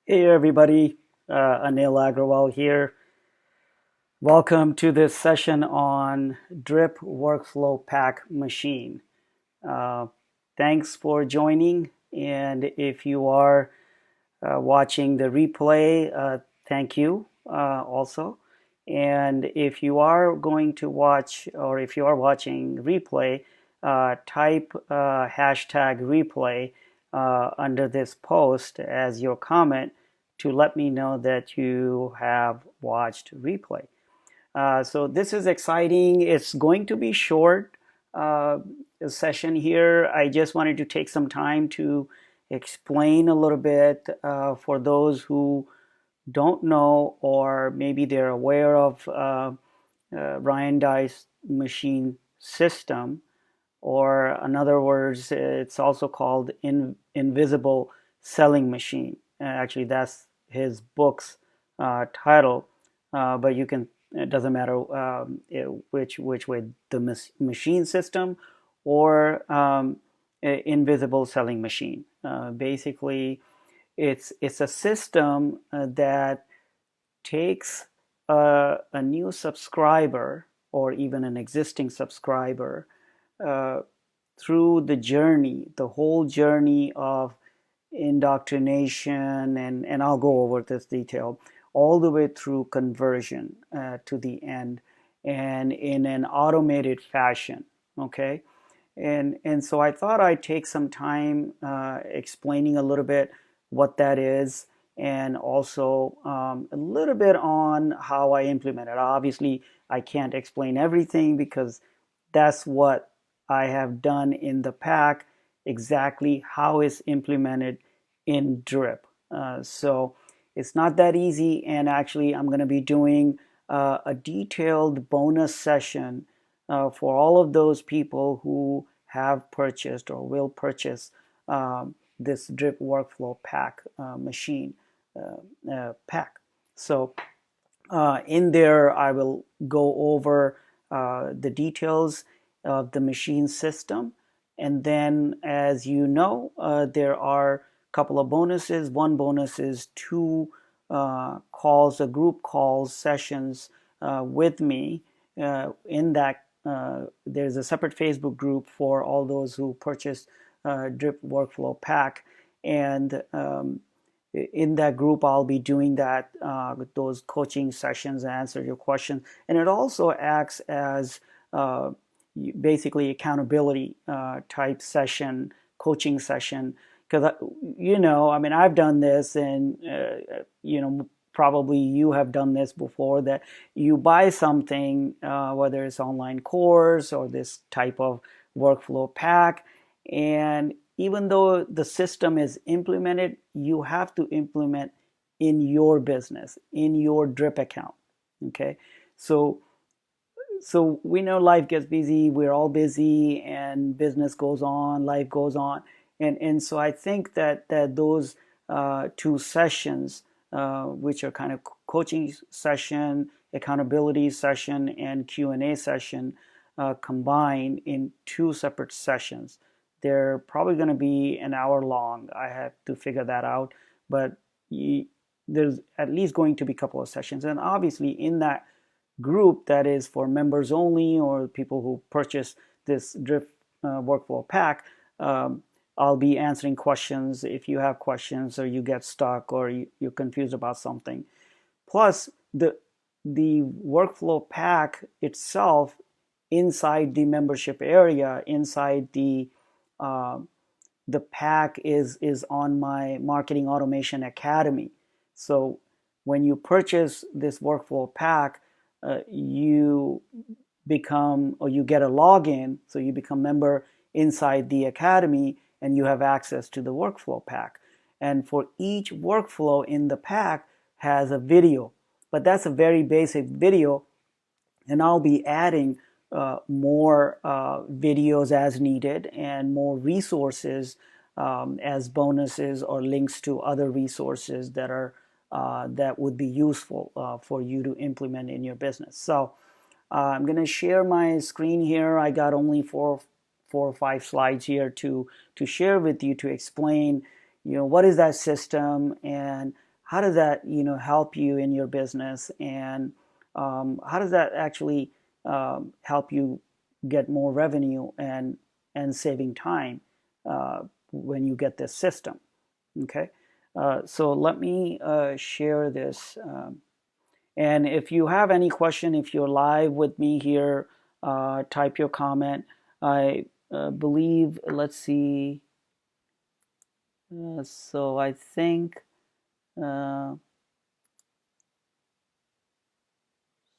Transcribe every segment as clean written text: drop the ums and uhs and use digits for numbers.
Hey everybody, Anil Agrawal here. Welcome to this session on Drip Workflow Pack Machine. Uh, Thanks for joining, and if you are watching the replay, thank you also. And if you are going to watch, or if you are watching replay, type hashtag replay under this post as your comment to let me know that you have watched replay. So this is exciting. It's going to be short uh, session here. I just wanted to take some time to explain a little bit for those who don't know, or maybe they're aware of Ryan Deiss machine system, or in other words, it's also called invisible selling machine. Actually, that's his book's title, but you can, it doesn't matter which way, the machine system or invisible selling machine. Basically, it's a system that takes a new subscriber or even an existing subscriber uh, through the whole journey of indoctrination, and I'll go over this detail, all the way through conversion to the end, and in an automated fashion. Okay. And so I thought I'd take some time explaining a little bit what that is, and also a little bit on how I implement it. Obviously, I can't explain everything because that's what I have done in the pack, exactly how it's implemented in Drip. So it's not that easy, and actually, I'm going to be doing a detailed bonus session for all of those people who have purchased or will purchase this Drip Workflow Pack machine pack. So in there, I will go over the details of the machine system. And then, as you know, there are a couple of bonuses. One bonus is two calls, a group calls sessions with me. In that, there's a separate Facebook group for all those who purchase Drip Workflow Pack. And in that group, I'll be doing that with those coaching sessions and answer your questions. And it also acts as uh, basically accountability type session, coaching session. Because, I mean, I've done this, and, probably you have done this before, that you buy something, whether it's online course or this type of workflow pack, and even though the system is implemented, you have to implement in your business, in your drip account. Okay. So we know life gets busy, we're all busy, and business goes on, life goes on. And so I think that those two sessions, which are kind of coaching session, accountability session, and Q&A session, combined in two separate sessions. They're probably going to be an hour long. I have to figure that out, but there's at least going to be a couple of sessions. And obviously, in that group that is for members only, or people who purchase this Drip workflow pack, um, I'll be answering questions if you have questions, or you get stuck, or you're confused about something. Plus, the workflow pack itself, inside the membership area, inside uh, the pack is on my Marketing Automation Academy. So when you purchase this workflow pack, you become, or you get a login, so you become member inside the academy, and you have access to the workflow pack. And for each workflow in the pack has a video, but that's a very basic video, and I'll be adding more videos as needed, and more resources as bonuses or links to other resources that would be useful for you to implement in your business. So I'm going to share my screen here. I got only four or five slides here to share with you, to explain, what is that system, and how does that help you in your business, and how does that actually help you get more revenue and saving time when you get this system? Okay, so let me share this. And if you have any question, if you're live with me here, type your comment. I believe, let's see. So I think, uh,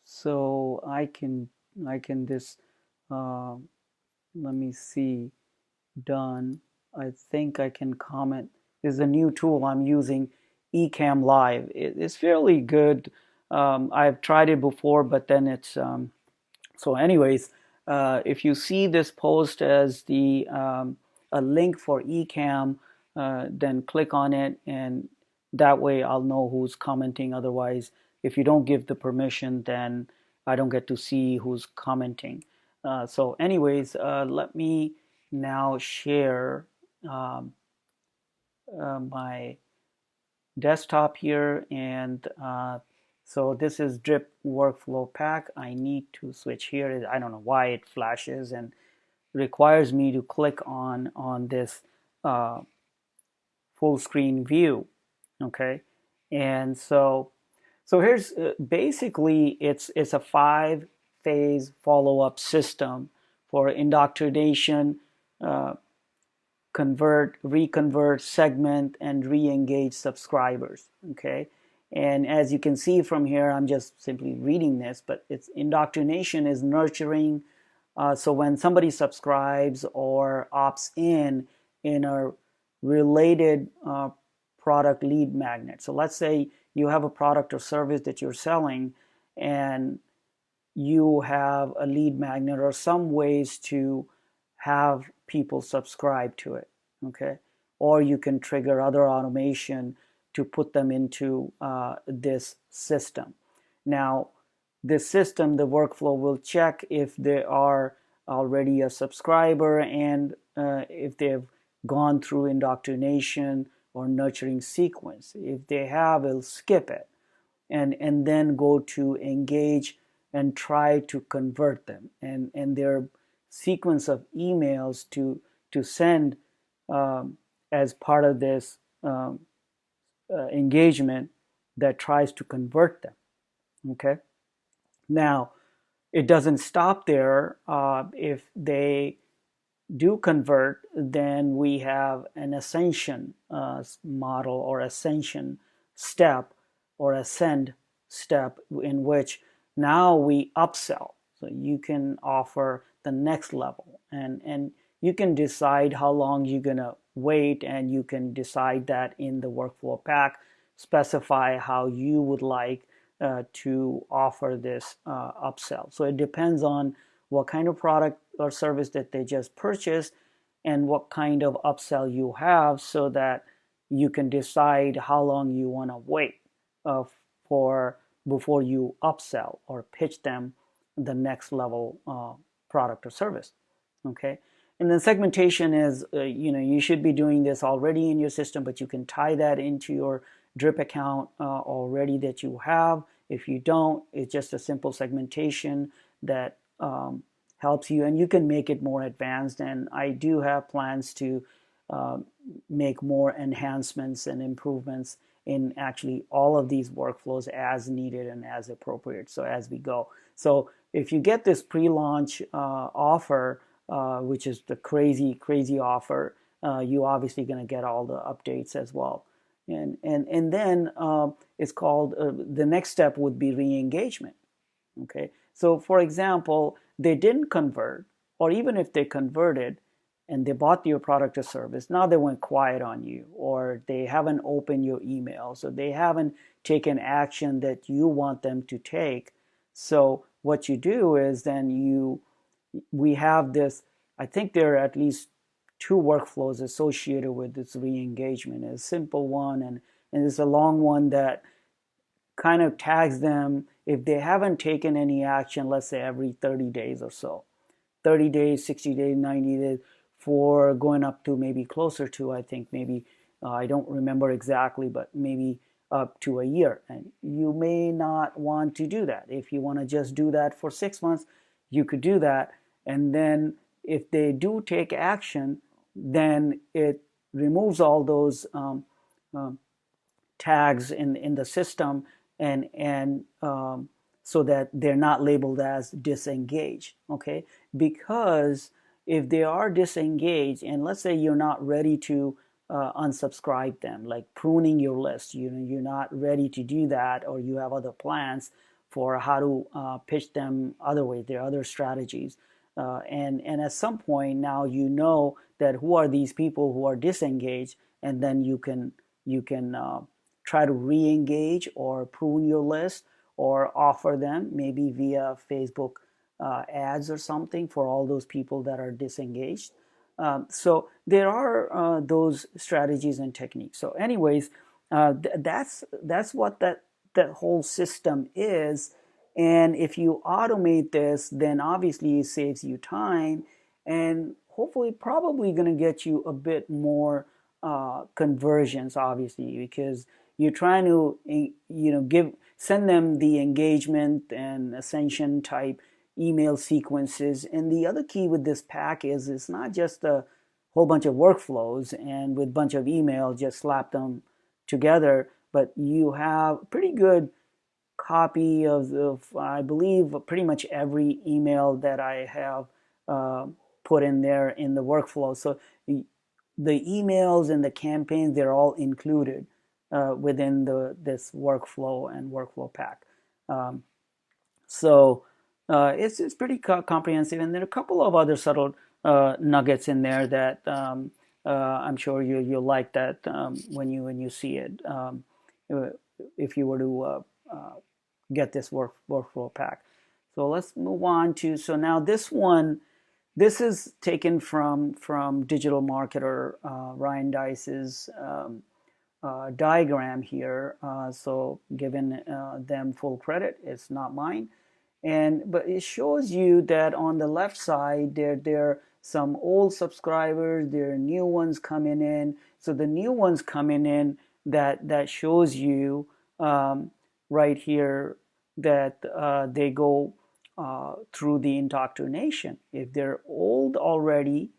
so I can this, uh, let me see, done. I think I can comment. There's a new tool I'm using, Ecamm Live. It's fairly good. I've tried it before, but then it's so anyways, if you see this post as the a link for Ecamm, then click on it, and that way I'll know who's commenting. Otherwise, if you don't give the permission, then I don't get to see who's commenting. So anyways, let me now share um, my desktop here, and so this is drip workflow pack. I need to switch here. I don't know why it flashes and requires me to click on this uh, full screen view. Okay, and so here's basically it's a 5-phase follow-up system for indoctrination, uh, convert, reconvert, segment, and re-engage subscribers. Okay, and as you can see from here, I'm just simply reading this, but it's indoctrination is nurturing. So when somebody subscribes or opts in a related product lead magnet. So let's say you have a product or service that you're selling, and you have a lead magnet or some ways to have people subscribe to it. Okay, or you can trigger other automation to put them into this system. Now, this system, the workflow will check if they are already a subscriber, and if they've gone through indoctrination or nurturing sequence. If they have, it'll skip it, and then go to engage and try to convert them, and their sequence of emails to send as part of this engagement that tries to convert them. Okay, now it doesn't stop there. If they do convert, then we have an ascension model, or ascension step, or ascend step, in which now we upsell. So you can offer the next level, and you can decide how long you're going to wait, and you can decide that in the workflow pack, specify how you would like to offer this upsell. So it depends on what kind of product or service that they just purchased, and what kind of upsell you have, so that you can decide how long you want to wait for before you upsell or pitch them the next level product or service. Okay, and then segmentation is you should be doing this already in your system, but you can tie that into your drip account already that you have. If you don't, it's just a simple segmentation that helps you, and you can make it more advanced. And I do have plans to uh, make more enhancements and improvements in actually all of these workflows as needed and as appropriate, so as we go. So if you get this pre-launch offer, which is the crazy offer, you obviously going to get all the updates as well. And then it's called, the next step would be re-engagement. Okay, so for example, they didn't convert, or even if they converted and they bought your product or service, now they went quiet on you, or they haven't opened your email, so they haven't taken action that you want them to take. So what you do is then we have this, I think there are at least 2 workflows associated with this re-engagement. A simple one, and it's a long one that kind of tags them if they haven't taken any action, let's say every 30 days or so. 30 days, 60 days, 90 days, for going up to maybe closer to, I think maybe, I don't remember exactly, but maybe up to a year. And you may not want to do that. If you want to just do that for 6 months, you could do that. And then if they do take action, then it removes all those um, tags in the system, and so that they're not labeled as disengaged. Okay, because if they are disengaged, and let's say you're not ready to unsubscribe them, like pruning your list, you're not ready to do that, or you have other plans for how to pitch them other ways. There are other strategies, and at some point now you know that who are these people who are disengaged, and then you can try to re-engage or prune your list, or offer them maybe via Facebook ads or something for all those people that are disengaged. So there are those strategies and techniques. So anyways, that's what that whole system is. And if you automate this, then obviously it saves you time, and hopefully probably going to get you a bit more conversions, obviously, because you're trying to send them the engagement and ascension type email sequences. And the other key with this pack is it's not just a whole bunch of workflows and with a bunch of email just slap them together, but you have pretty good copy of I believe pretty much every email that I have uh, put in there in the workflow. So the emails and the campaigns, they're all included within this workflow and workflow pack. Um, so it's pretty comprehensive, and there are a couple of other subtle nuggets in there that I'm sure you'll like that when you see it. Uh, if you were to get this workflow pack. So let's move on to, so now this one, this is taken from digital marketer Ryan Deiss's diagram here. So giving them full credit, it's not mine. But it shows you that on the left side there are some old subscribers, there are new ones coming in. So the new ones coming in, that shows you right here that they go through the indoctrination. If they're old already,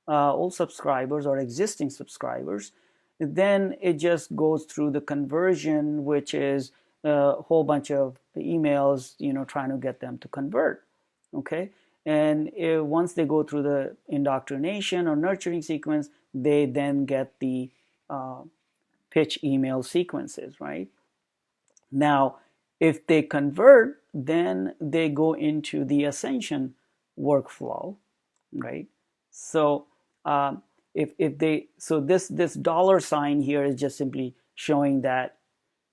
old subscribers or existing subscribers, then it just goes through the conversion, which is a whole bunch of emails, trying to get them to convert. Okay, and once they go through the indoctrination or nurturing sequence, they then get the pitch email sequences, right? Now, if they convert, then they go into the ascension workflow, right? So if they, so this dollar sign here is just simply showing that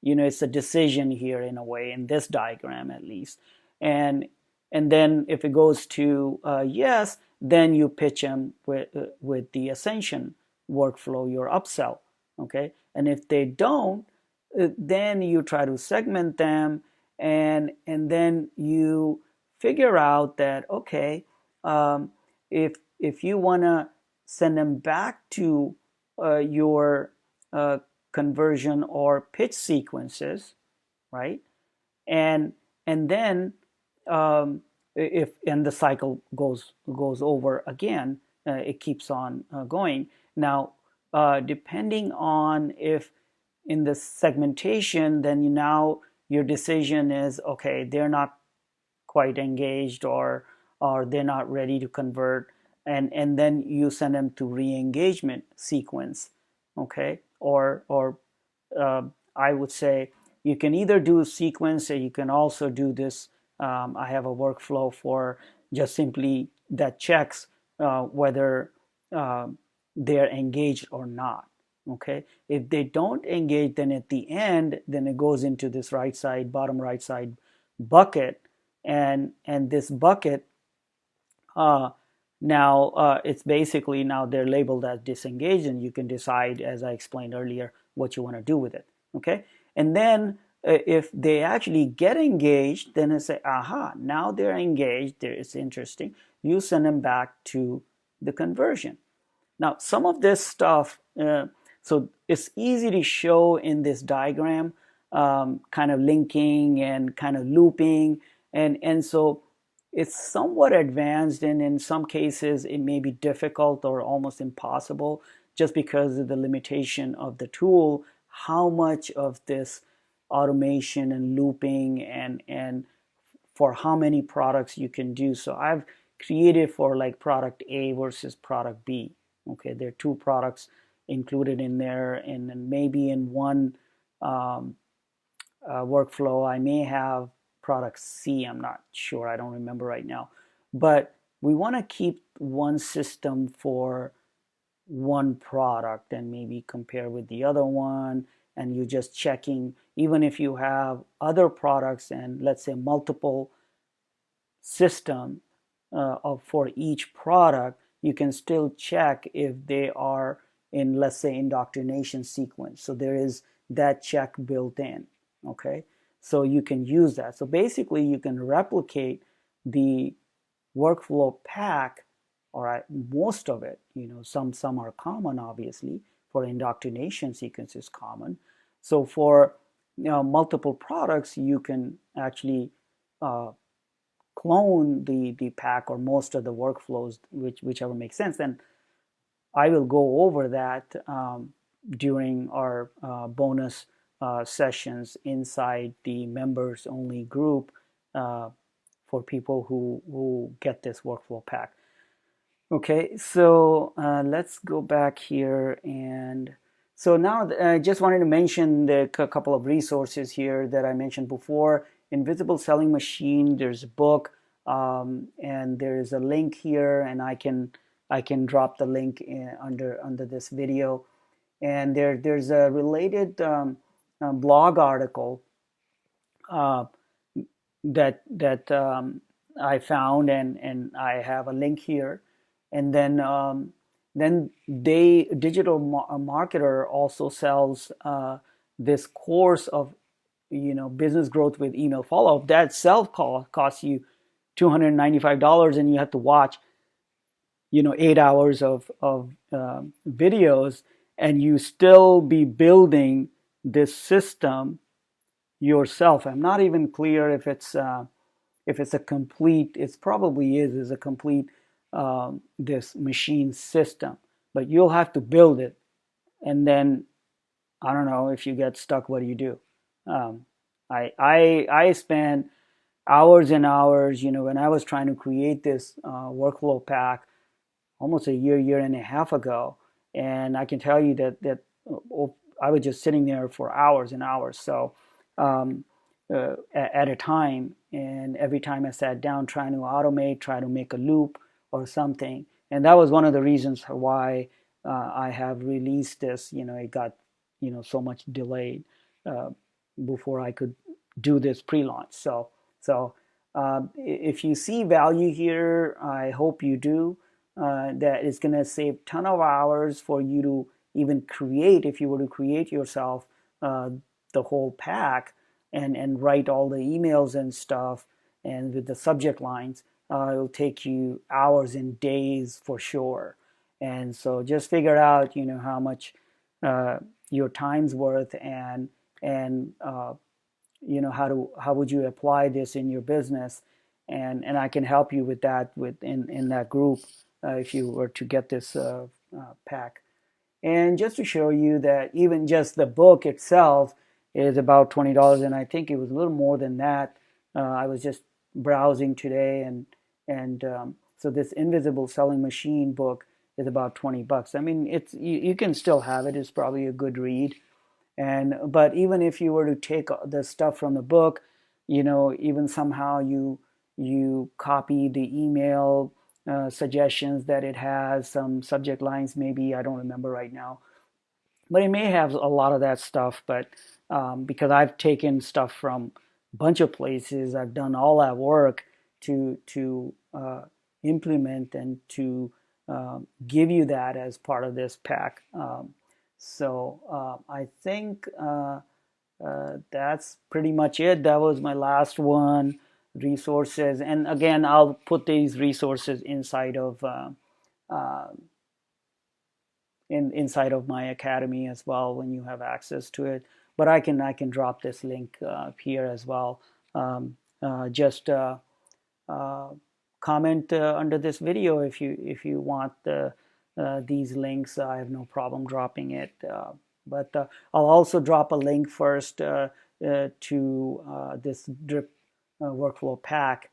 it's a decision here in a way, in this diagram at least. And then if it goes to yes, then you pitch them with the ascension workflow, your upsell. Okay, and if they don't, then you try to segment them, and then you figure out that, okay, if you want to send them back to your conversion or pitch sequences, right? And then if and the cycle goes over again, it keeps on going. Now, depending on if in the segmentation, then now your decision is, okay, they're not quite engaged, or they're not ready to convert, and then you send them to re-engagement sequence. Okay, or I would say you can either do a sequence, or you can also do this. I have a workflow for just simply that checks whether they're engaged or not. Okay, if they don't engage, then at the end, then it goes into this right side, bottom right side bucket, and this bucket now it's basically, now they're labeled as disengaged, and you can decide, as I explained earlier, what you want to do with it. Okay, and then if they actually get engaged, then it say, aha, now they're engaged, it's interesting, you send them back to the conversion. Now, some of this stuff, so it's easy to show in this diagram, kind of linking and kind of looping, and so it's somewhat advanced, and in some cases it may be difficult or almost impossible just because of the limitation of the tool, how much of this automation and looping and for how many products you can do. So I've created for like product A versus product B. Okay, there are two products included in there, and then maybe in one um, workflow I may have product C. I'm not sure. I don't remember right now. But we want to keep one system for one product and maybe compare with the other one, and you're just checking. Even if you have other products and let's say multiple system for each product, you can still check if they are in, let's say, indoctrination sequence. So there is that check built in. Okay, so you can use that. So basically you can replicate the workflow pack, or most of it. Some are common, obviously. For indoctrination sequence is common. So for multiple products, you can actually uh, clone the pack or most of the workflows, whichever makes sense. And I will go over that during our bonus sessions inside the members only group uh, for people who get this workflow pack. Okay, so let's go back here. And so now I just wanted to mention the couple of resources here that I mentioned before. Invisible Selling Machine, there's a book, and there's a link here, and I can drop the link under this video. And there's a related blog article uh, that I found, and I have a link here. And then digital marketer also sells this course of business growth with email follow up. That self costs you $295, and you have to watch 8 hours of videos, and you still be building this system yourself. I'm not even clear if it's a complete. It probably is a complete this machine system, but you'll have to build it, and then I don't know, if you get stuck, what do you do? Um, I spent hours and hours, when I was trying to create this workflow pack almost a year and a half ago, and I can tell you that I was just sitting there for hours and hours. So um, at a time, and every time I sat down trying to automate, try to make a loop or something, and that was one of the reasons why I have released this. It got so much delayed uh, before I could do this pre-launch. So if you see value here, I hope you do. That is going to save a ton of hours for you to even create, if you were to create yourself uh, the whole pack and write all the emails and stuff, and with the subject lines, it'll take you hours and days for sure. And so just figure out how much uh, your time's worth, and how would you apply this in your business. And I can help you with that in that group if you were to get this pack. And just to show you that even just the book itself is about $20, and I think it was a little more than that. I was just browsing today, and so this Invisible Selling Machine book is about $20. I mean, you can still have it. It's probably a good read. But even if you were to take the stuff from the book, even somehow you copy the email suggestions that it has, some subject lines, maybe, I don't remember right now, but it may have a lot of that stuff. But because I've taken stuff from a bunch of places, I've done all that work to implement and to give you that as part of this pack. So I think that's pretty much it. That was my last one. Resources, and again, I'll put these resources inside of my academy as well when you have access to it. but I can drop this link here as well. Just comment under this video if you want these links. I have no problem dropping it. But I'll also drop a link first to this drip workflow pack,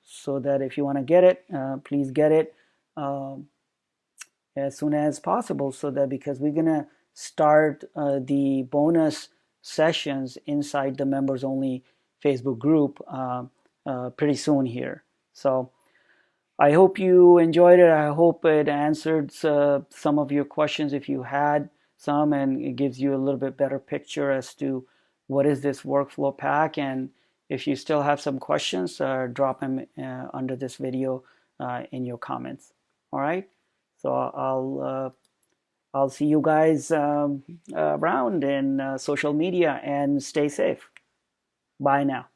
so that if you want to get it, please get it as soon as possible, so that because we're gonna start the bonus sessions inside the members only Facebook group pretty soon here. So I hope you enjoyed it. I hope it answered some of your questions if you had some, and it gives you a little bit better picture as to what is this workflow pack. And if you still have some questions, drop them under this video in your comments. All right. So I'll see you guys around in social media, and stay safe. Bye now.